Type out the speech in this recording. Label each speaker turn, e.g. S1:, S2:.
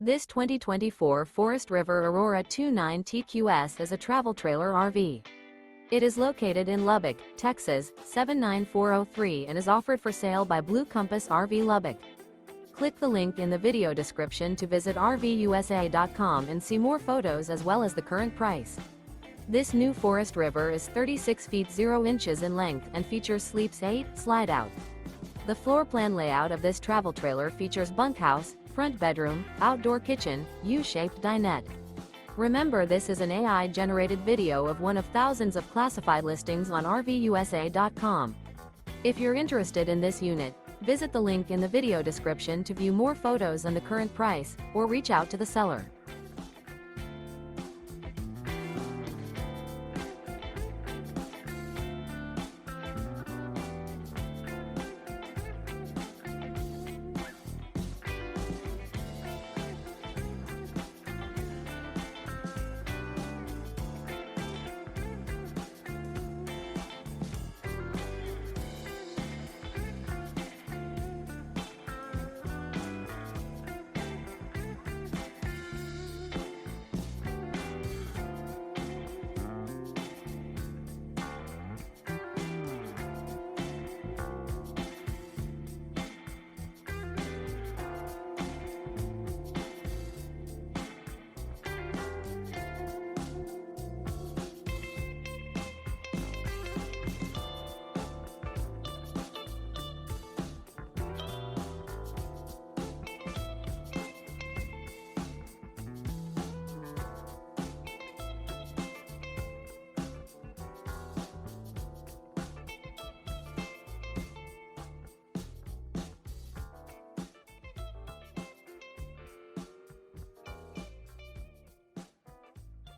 S1: This 2024 Forest River Aurora 29 TQS is a travel trailer RV. It is located in Lubbock, Texas, 79403 and is offered for sale by Blue Compass RV Lubbock. Click the link in the video description to visit RVUSA.com and see more photos as well as the current price. This new Forest River is 36 feet 0 inches in length and features sleeps 8, Slideout. The floor plan layout of this travel trailer features bunkhouse, front bedroom, outdoor kitchen, U-shaped dinette. Remember, this is an AI-generated video of one of thousands of classified listings on RVUSA.com. If you're interested in this unit, visit the link in the video description to view more photos and the current price, or reach out to the seller.